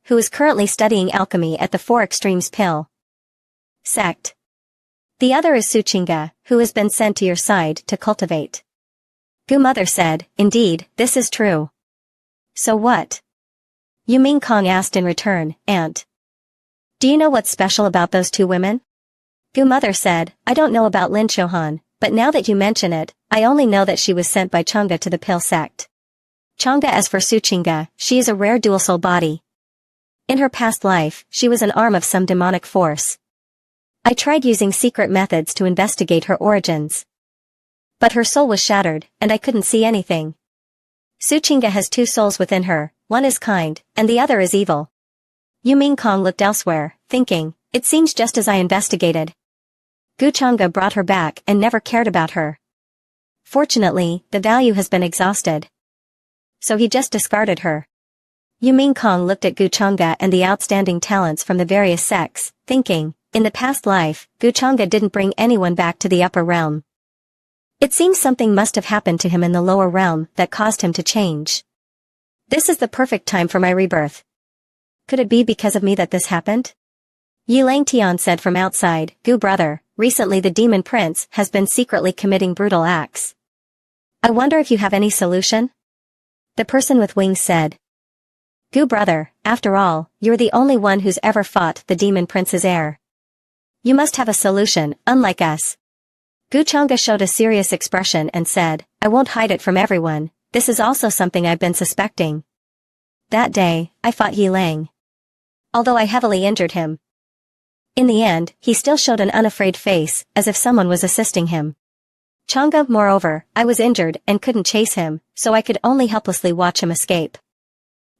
who is currently studying alchemy at the Four Extremes Pill sect. The other is Suchinga, who has been sent to your side to cultivate. Gu Mother said, indeed, this is true. So what? Yu Ming Kong asked in return, Aunt. Do you know what's special about those two women? Gu Mother said, I don't know about Lin Shohan, but now that you mention it, I only know that she was sent by Chang'e to the Pill sect. Chang'e. As for Suchinga, she is a rare dual soul body. In her past life, she was an arm of some demonic force. I tried using secret methods to investigate her origins. But her soul was shattered, and I couldn't see anything. Suchinga has two souls within her, one is kind, and the other is evil. Yu Ming Kong looked elsewhere, thinking, it seems just as I investigated. Gu Chang'e brought her back and never cared about her. Fortunately, the value has been exhausted. So he just discarded her. Yu Ming Kong looked at Gu Chang'e and the outstanding talents from the various sects, thinking, in the past life, Gu Chang'e didn't bring anyone back to the upper realm. It seems something must have happened to him in the lower realm that caused him to change. This is the perfect time for my rebirth. Could it be because of me that this happened? Yi Lang Tian said from outside, Gu brother, recently the demon prince has been secretly committing brutal acts. I wonder if you have any solution? The person with wings said. Gu brother, after all, you're the only one who's ever fought the demon prince's heir. You must have a solution, unlike us. Gu Chang'e showed a serious expression and said, I won't hide it from everyone, this is also something I've been suspecting. That day, I fought Yi Lang. Although I heavily injured him. In the end, he still showed an unafraid face, as if someone was assisting him. Chang'e, moreover, I was injured and couldn't chase him, so I could only helplessly watch him escape.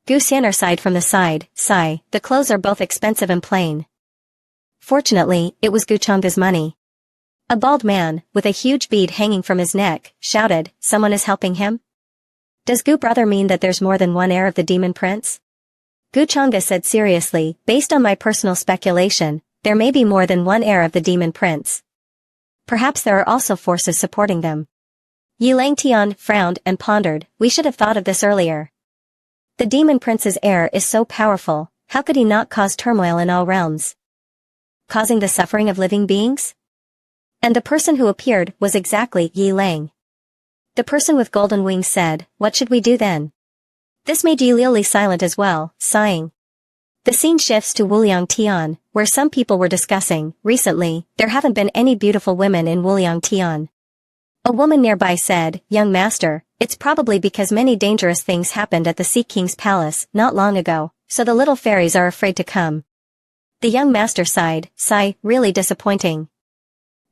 Gu Xianer sighed from the side, sigh, the clothes are both expensive and plain. Fortunately, it was Gu Chang'e's money. A bald man, with a huge bead hanging from his neck, shouted, someone is helping him? Does Gu brother mean that there's more than one heir of the demon prince? Gu Chang'e said seriously, based on my personal speculation, there may be more than one heir of the demon prince. Perhaps there are also forces supporting them. Yi Lang Tian frowned and pondered, we should have thought of this earlier. The demon prince's heir is so powerful, how could he not cause turmoil in all realms? Causing the suffering of living beings? And the person who appeared was exactly Yi Lang. The person with golden wings said, what should we do then? This made Yi Li silent as well, sighing. The scene shifts to Wuliang Tian, where some people were discussing, recently, there haven't been any beautiful women in Wuliang Tian. A woman nearby said, young master, it's probably because many dangerous things happened at the Sea King's palace not long ago, so the little fairies are afraid to come. The young master sighed, sigh, really disappointing.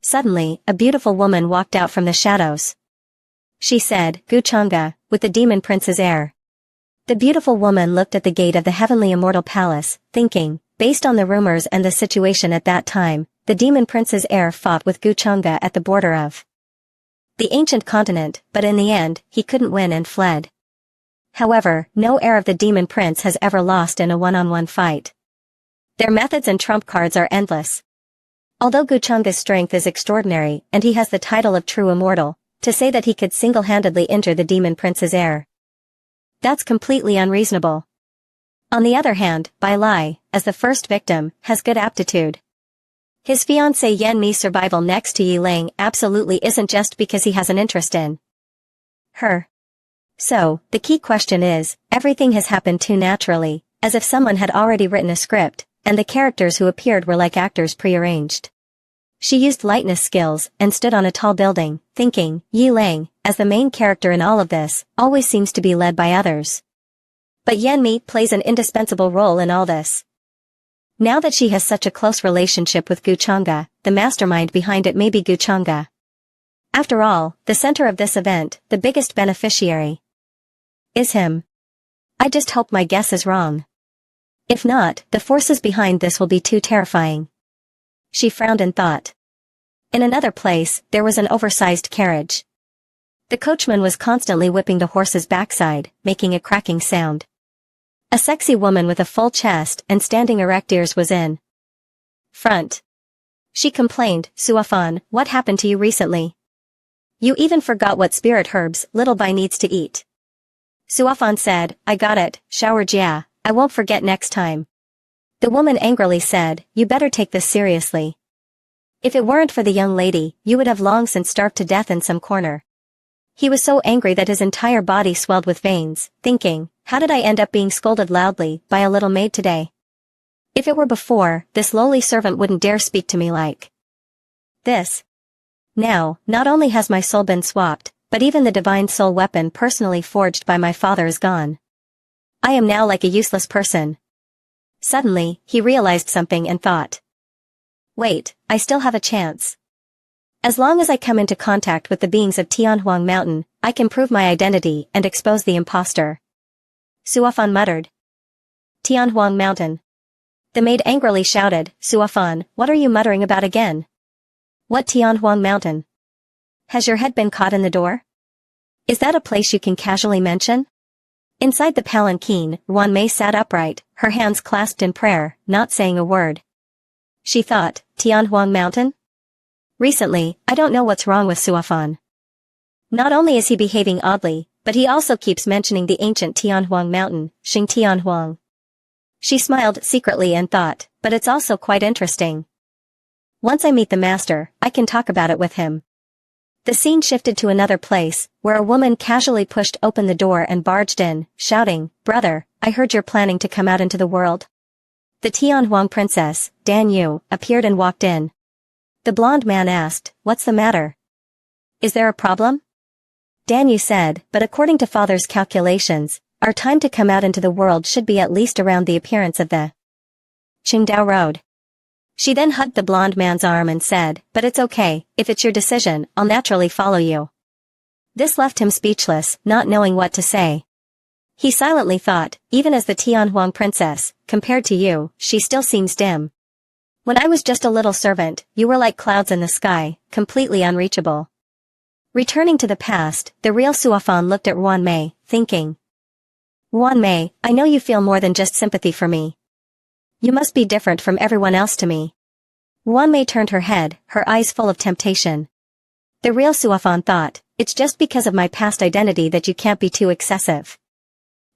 Suddenly, a beautiful woman walked out from the shadows. She said, Gu Chang'e, with the demon prince's heir. The beautiful woman looked at the gate of the heavenly immortal palace, thinking, based on the rumors and the situation at that time, the demon prince's heir fought with Gu Chang'e at the border of the ancient continent, but in the end, he couldn't win and fled. However, no heir of the demon prince has ever lost in a one-on-one fight. Their methods and trump cards are endless. Although Gu Chang'e's strength is extraordinary and he has the title of true immortal, to say that he could single-handedly injure the demon prince's heir, that's completely unreasonable. On the other hand, Bai Lai, as the first victim, has good aptitude. His fiancée Yan Mi's survival next to Yi Lang absolutely isn't just because he has an interest in her. So, the key question is, everything has happened too naturally, as if someone had already written a script, and the characters who appeared were like actors prearranged. She used lightness skills and stood on a tall building, thinking, Yi Lang, as the main character in all of this, always seems to be led by others. But Yan Mi plays an indispensable role in all this. Now that she has such a close relationship with Gu Chang'e, the mastermind behind it may be Gu Chang'e. After all, the center of this event, the biggest beneficiary, is him. I just hope my guess is wrong. If not, the forces behind this will be too terrifying. She frowned and thought. In another place, there was an oversized carriage. The coachman was constantly whipping the horse's backside, making a cracking sound. A sexy woman with a full chest and standing erect ears was in front. She complained, Suafan, what happened to you recently? You even forgot what spirit herbs Little Bai needs to eat. Suafan said, I got it, Shower Jia, I won't forget next time. The woman angrily said, you better take this seriously. If it weren't for the young lady, you would have long since starved to death in some corner. He was so angry that his entire body swelled with veins, thinking, how did I end up being scolded loudly by a little maid today? If it were before, this lowly servant wouldn't dare speak to me like this. Now, not only has my soul been swapped, but even the divine soul weapon personally forged by my father is gone. I am now like a useless person. Suddenly, he realized something and thought, wait, I still have a chance. As long as I come into contact with the beings of Tianhuang Mountain, I can prove my identity and expose the impostor. Suafan muttered. Tianhuang Mountain. The maid angrily shouted, Suafan, what are you muttering about again? What Tianhuang Mountain? Has your head been caught in the door? Is that a place you can casually mention? Inside the palanquin, Ruanmei sat upright, her hands clasped in prayer, not saying a word. She thought, Tianhuang Mountain? Recently, I don't know what's wrong with Suafan. Not only is he behaving oddly, but he also keeps mentioning the ancient Tianhuang Mountain, Xing Tianhuang. She smiled secretly and thought, but it's also quite interesting. Once I meet the master, I can talk about it with him. The scene shifted to another place, where a woman casually pushed open the door and barged in, shouting, brother, I heard you're planning to come out into the world. The Tianhuang princess, Dan Yu, appeared and walked in. The blonde man asked, what's the matter? Is there a problem? Dan Yu said, but according to father's calculations, our time to come out into the world should be at least around the appearance of the Qingdao Road. She then hugged the blonde man's arm and said, but it's okay, if it's your decision, I'll naturally follow you. This left him speechless, not knowing what to say. He silently thought, even as the Tianhuang princess, compared to you, she still seems dim. When I was just a little servant, you were like clouds in the sky, completely unreachable. Returning to the past, the real Suafan looked at Ruanmei, thinking, Ruanmei, I know you feel more than just sympathy for me. You must be different from everyone else to me. Ruanmei turned her head, her eyes full of temptation. The real Suafan thought, it's just because of my past identity that you can't be too excessive.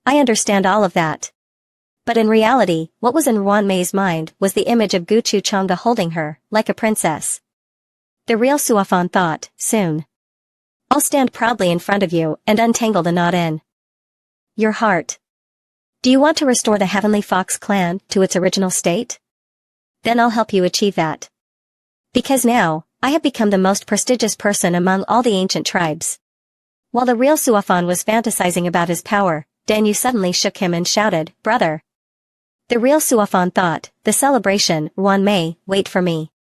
I understand all of that. But in reality, what was in Ruanmei's mind was the image of Guchu Changde holding her, like a princess. The real Suafan thought, soon. I'll stand proudly in front of you and untangle the knot in your heart. Do you want to restore the Heavenly Fox clan to its original state? Then I'll help you achieve that. Because now, I have become the most prestigious person among all the ancient tribes. While the real Suafan was fantasizing about his power, Dan Yu suddenly shook him and shouted, brother. The real Suafan thought, the celebration, Ruanmei, wait for me.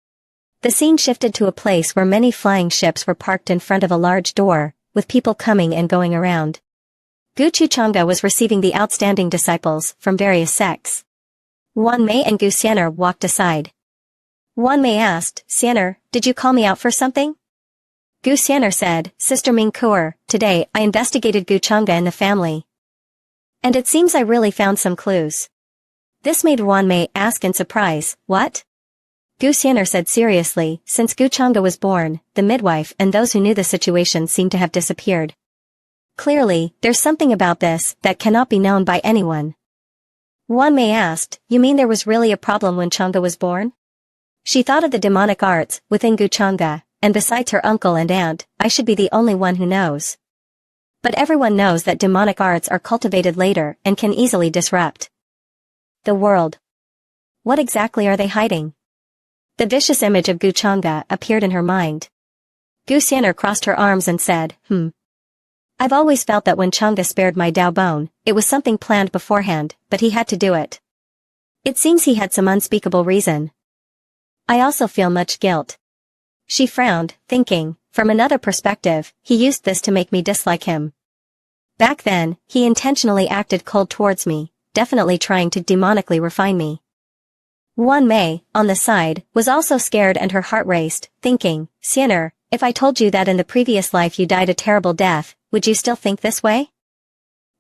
The scene shifted to a place where many flying ships were parked in front of a large door, with people coming and going around. Guchu Changde was receiving the outstanding disciples from various sects. Ruanmei and Gu Xianer walked aside. Ruanmei asked, Xianer, did you call me out for something? Gu Xianer said, Sister Ming Kuer, today I investigated Gu Changde and the family. And it seems I really found some clues. This made Ruanmei ask in surprise, what? Gu Xianer said seriously, since Gu Changde was born, the midwife and those who knew the situation seemed to have disappeared. Clearly, there's something about this that cannot be known by anyone. Ruanmei asked, you mean there was really a problem when Changde was born? She thought of the demonic arts within Gu Changde, and besides her uncle and aunt, I should be the only one who knows. But everyone knows that demonic arts are cultivated later and can easily disrupt the world. What exactly are they hiding? The vicious image of Gu Changde appeared in her mind. Gu Xianer crossed her arms and said, I've always felt that when Changde spared my Dao bone, it was something planned beforehand, but he had to do it. It seems he had some unspeakable reason. I also feel much guilt. She frowned, thinking, from another perspective, he used this to make me dislike him. Back then, he intentionally acted cold towards me, definitely trying to demonically refine me. Ruanmei, on the side, was also scared and her heart raced, thinking, Xianer, if I told you that in the previous life you died a terrible death, would you still think this way?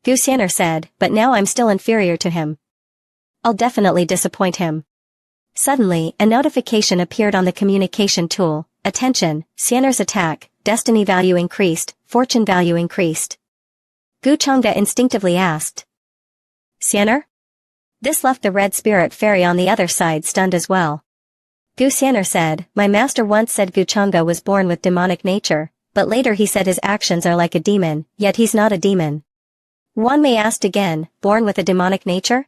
Gu Xianer said, but now I'm still inferior to him. I'll definitely disappoint him. Suddenly, a notification appeared on the communication tool. Attention, Xianer's attack, destiny value increased, fortune value increased. Gu Changde instinctively asked. Xianer? This left the red spirit fairy on the other side stunned as well. Gu Xianer said, my master once said Gu Chang'e was born with demonic nature, but later he said his actions are like a demon, yet he's not a demon. Wan Mei asked again, born with a demonic nature?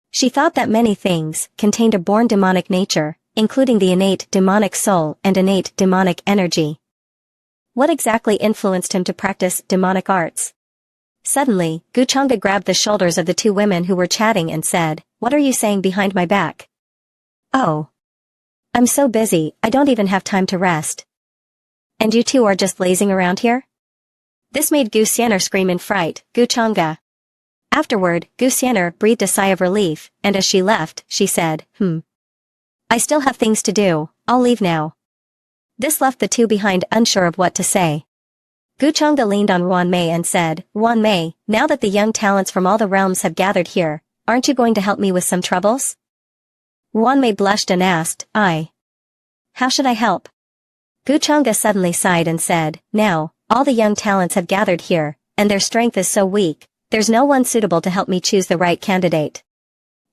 She thought that many things contained a born demonic nature, including the innate demonic soul and innate demonic energy. What exactly influenced him to practice demonic arts? Suddenly, Gu Chang'e grabbed the shoulders of the two women who were chatting and said, what are you saying behind my back? Oh. I'm so busy, I don't even have time to rest. And you two are just lazing around here? This made Gu Xianer scream in fright, Gu Chang'e. Afterward, Gu Xianer breathed a sigh of relief, and as she left, she said, I still have things to do, I'll leave now. This left the two behind unsure of what to say. Gu Chang'e leaned on Wan Mei and said, Wan Mei, now that the young talents from all the realms have gathered here, aren't you going to help me with some troubles? Wan Mei blushed and asked, How should I help? Gu Chang'e suddenly sighed and said, now, all the young talents have gathered here, and their strength is so weak, there's no one suitable to help me choose the right candidate.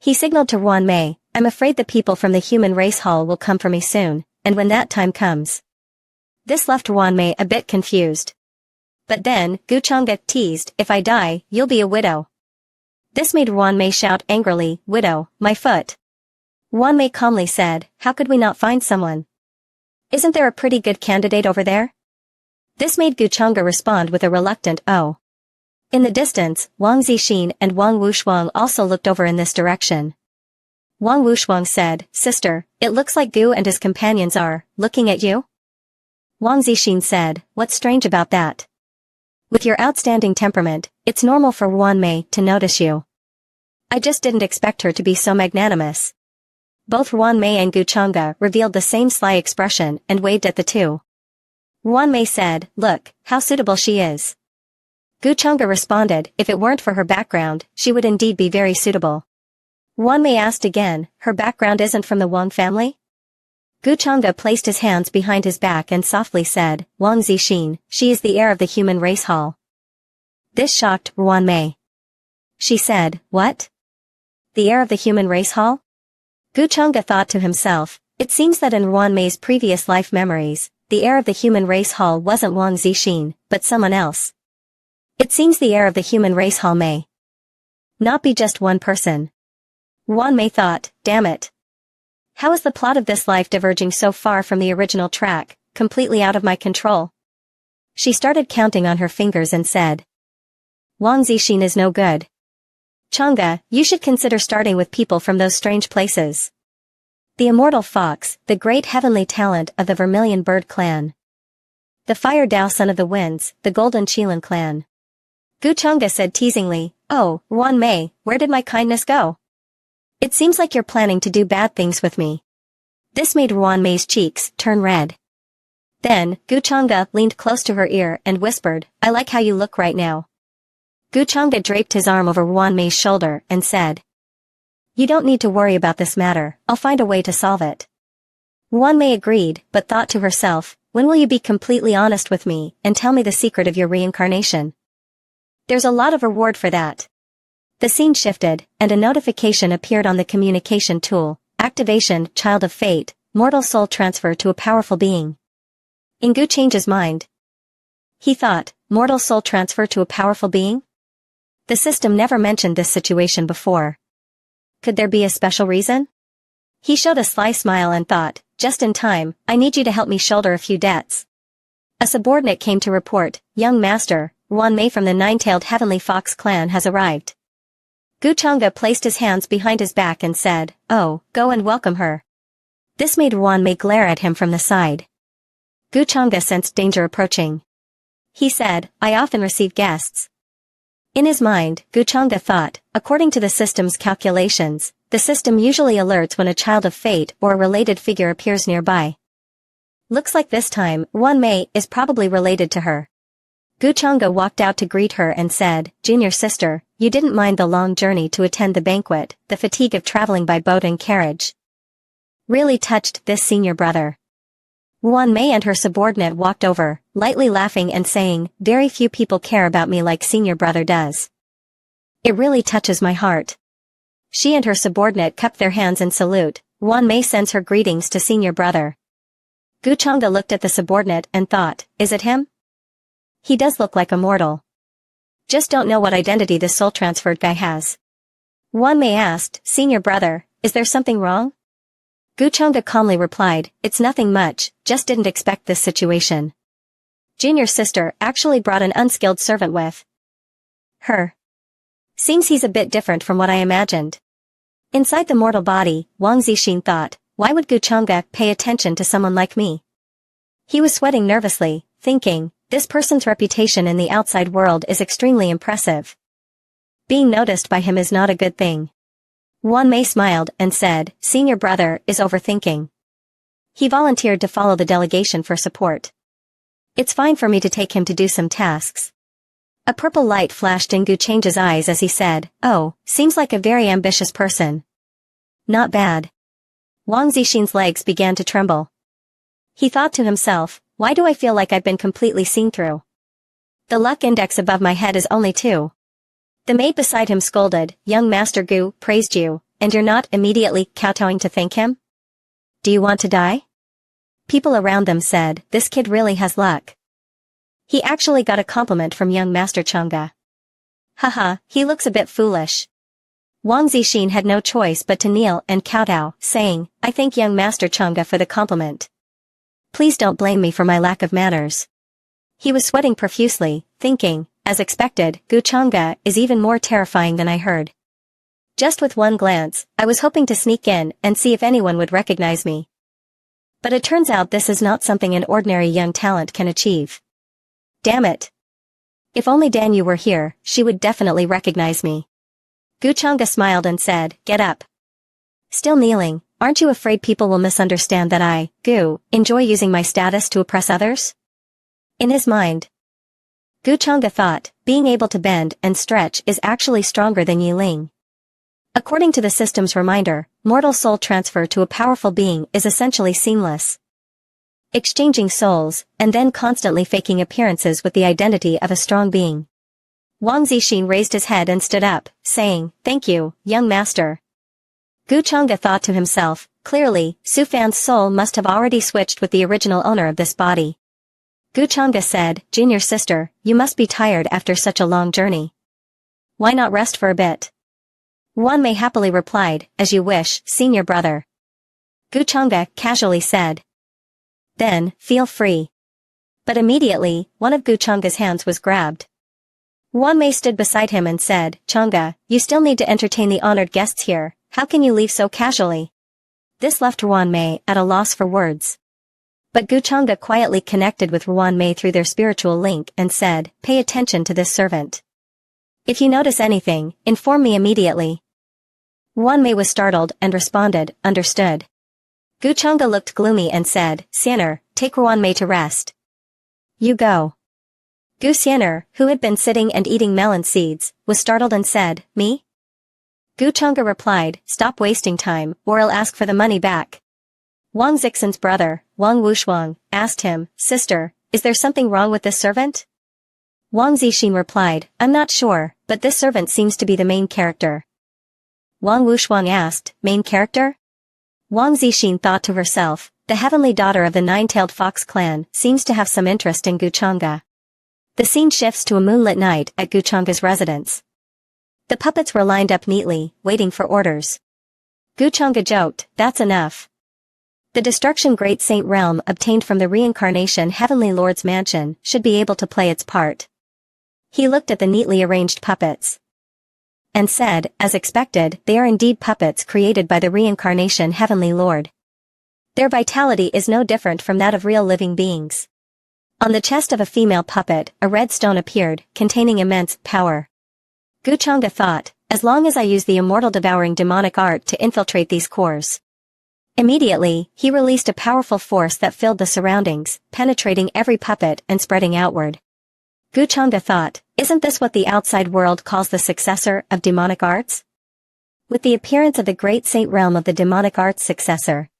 He signaled to Wan Mei, I'm afraid the people from the human race hall will come for me soon, and when that time comes. This left Wan Mei a bit confused. But then, Gu Chang'e teased, if I die, you'll be a widow. This made Wan Mei shout angrily, widow, my foot. Wan Mei calmly said, how could we not find someone? Isn't there a pretty good candidate over there? This made Gu Chang'e respond with a reluctant oh. In the distance, Wang Zixin and Wang Wushuang also looked over in this direction. Wang Wushuang said, sister, it looks like Gu and his companions are looking at you? Wang Zixin said, what's strange about that? With your outstanding temperament, it's normal for Wan Mei to notice you. I just didn't expect her to be so magnanimous. Both Wan Mei and Gu Chang'e revealed the same sly expression and waved at the two. Wan Mei said, look, how suitable she is. Gu Chang'e responded, if it weren't for her background, she would indeed be very suitable. Wan Mei asked again, her background isn't from the Wang family? Gu Chang'e placed his hands behind his back and softly said, Wang Zixin, she is the heir of the human race hall. This shocked Wan Mei. She said, what? The heir of the human race hall? Gu Chang'e thought to himself, it seems that in Wan Mei's previous life memories, the heir of the human race hall wasn't Wang Zixin, but someone else. It seems the heir of the human race hall may not be just one person. Wan Mei thought, damn it. How is the plot of this life diverging so far from the original track, completely out of my control? She started counting on her fingers and said, Wang Zixin is no good. Chang'e, you should consider starting with people from those strange places. The immortal fox, the great heavenly talent of the Vermilion Bird clan. The Fire Dao son of the winds, the Golden Qilin clan. Gu Chang'e said teasingly, oh, Wan Mei, where did my kindness go? It seems like you're planning to do bad things with me. This made Wan Mei's cheeks turn red. Then, Gu Chang'e leaned close to her ear and whispered, I like how you look right now. Gu Chang'e draped his arm over Wan Mei's shoulder and said, you don't need to worry about this matter, I'll find a way to solve it. Wan Mei agreed, but thought to herself, when will you be completely honest with me and tell me the secret of your reincarnation? There's a lot of reward for that. The scene shifted, and a notification appeared on the communication tool, activation, Child of Fate, mortal soul transfer to a powerful being. In Gu Chang'e's mind, he thought, mortal soul transfer to a powerful being? The system never mentioned this situation before. Could there be a special reason? He showed a sly smile and thought, just in time, I need you to help me shoulder a few debts. A subordinate came to report, young master, Wan Mei from the nine-tailed Heavenly Fox clan has arrived. Gu Chang'e placed his hands behind his back and said, oh, go and welcome her. This made Wan Mei glare at him from the side. Gu Chang'e sensed danger approaching. He said, I often receive guests. In his mind, Gu Chang'e thought, according to the system's calculations, the system usually alerts when a child of fate or a related figure appears nearby. Looks like this time, Wan Mei is probably related to her. Gu Chang'e walked out to greet her and said, junior sister, you didn't mind the long journey to attend the banquet, the fatigue of traveling by boat and carriage. Really touched this senior brother. Wan Mei and her subordinate walked over, lightly laughing and saying, very few people care about me like senior brother does. It really touches my heart. She and her subordinate cupped their hands in salute. Wan Mei sends her greetings to senior brother. Gu Changde looked at the subordinate and thought, is it him? He does look like a mortal. Just don't know what identity this soul-transferred guy has. Wan Mei asked, senior brother, is there something wrong? Gu Changde calmly replied, it's nothing much, just didn't expect this situation. Junior sister actually brought an unskilled servant with her. Seems he's a bit different from what I imagined. Inside the mortal body, Wang Zixin thought, why would Gu Changde pay attention to someone like me? He was sweating nervously, thinking, this person's reputation in the outside world is extremely impressive. Being noticed by him is not a good thing. Wan Mei smiled and said, senior brother is overthinking. He volunteered to follow the delegation for support. It's fine for me to take him to do some tasks. A purple light flashed in Gu Changde's eyes as he said, oh, seems like a very ambitious person. Not bad. Wang Zixin's legs began to tremble. He thought to himself, why do I feel like I've been completely seen through? The luck index above my head is only 2. The maid beside him scolded, young Master Gu praised you, and you're not immediately kowtowing to thank him? Do you want to die? People around them said, this kid really has luck. He actually got a compliment from young Master Changde. Haha, he looks a bit foolish. Wang Zixin had no choice but to kneel and kowtow, saying, I thank young Master Changde for the compliment. Please don't blame me for my lack of manners. He was sweating profusely, thinking, as expected, Gu Changde is even more terrifying than I heard. Just with one glance, I was hoping to sneak in and see if anyone would recognize me. But it turns out this is not something an ordinary young talent can achieve. Damn it. If only Danyu were here, she would definitely recognize me. Gu Changde smiled and said, get up. Still kneeling, aren't you afraid people will misunderstand that I, Gu, enjoy using my status to oppress others? In his mind, Gu Changde thought, being able to bend and stretch is actually stronger than Yiling. According to the system's reminder, mortal soul transfer to a powerful being is essentially seamless. Exchanging souls, and then constantly faking appearances with the identity of a strong being. Wang Zixin raised his head and stood up, saying, thank you, young master. Gu Changde thought to himself, clearly, Su Fan's soul must have already switched with the original owner of this body. Gu Changde said, junior sister, you must be tired after such a long journey. Why not rest for a bit? Wan Mei happily replied, as you wish, senior brother. Gu Changde casually said. Then, feel free. But immediately, one of Gu Changde's hands was grabbed. Wan Mei stood beside him and said, Changde, you still need to entertain the honored guests here, how can you leave so casually? This left Wan Mei at a loss for words. But Gu Changde quietly connected with Wan Mei through their spiritual link and said, pay attention to this servant. If you notice anything, inform me immediately. Wan Mei was startled and responded, understood. Gu Changde looked gloomy and said, Xianer, take Wan Mei to rest. You go. Gu Xianer, who had been sitting and eating melon seeds, was startled and said, me? Gu Changde replied, stop wasting time, or I'll ask for the money back. Wang Zixin's brother, Wang Wushuang, asked him, sister, is there something wrong with this servant? Wang Zixin replied, I'm not sure, but this servant seems to be the main character. Wang Wushuang asked, main character? Wang Zixin thought to herself, the heavenly daughter of the nine-tailed fox clan seems to have some interest in Gu Changde. The scene shifts to a moonlit night at Gu Changde's residence. The puppets were lined up neatly, waiting for orders. Gu Changde joked, that's enough. The destruction great saint realm obtained from the reincarnation heavenly lord's mansion should be able to play its part. He looked at the neatly arranged puppets and said, as expected, they are indeed puppets created by the reincarnation heavenly lord. Their vitality is no different from that of real living beings. On the chest of a female puppet, a red stone appeared, containing immense power. Gu Changde thought, as long as I use the immortal devouring demonic art to infiltrate these cores. Immediately, he released a powerful force that filled the surroundings, penetrating every puppet and spreading outward. Gu Changde thought, isn't this what the outside world calls the successor of demonic arts? With the appearance of the great saint realm of the demonic arts successor,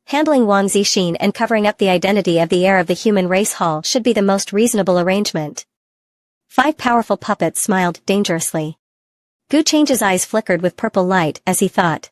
handling Wang Zixin and covering up the identity of the heir of the human race hall should be the most reasonable arrangement. 5 powerful puppets smiled dangerously. Gu Change's eyes flickered with purple light as he thought,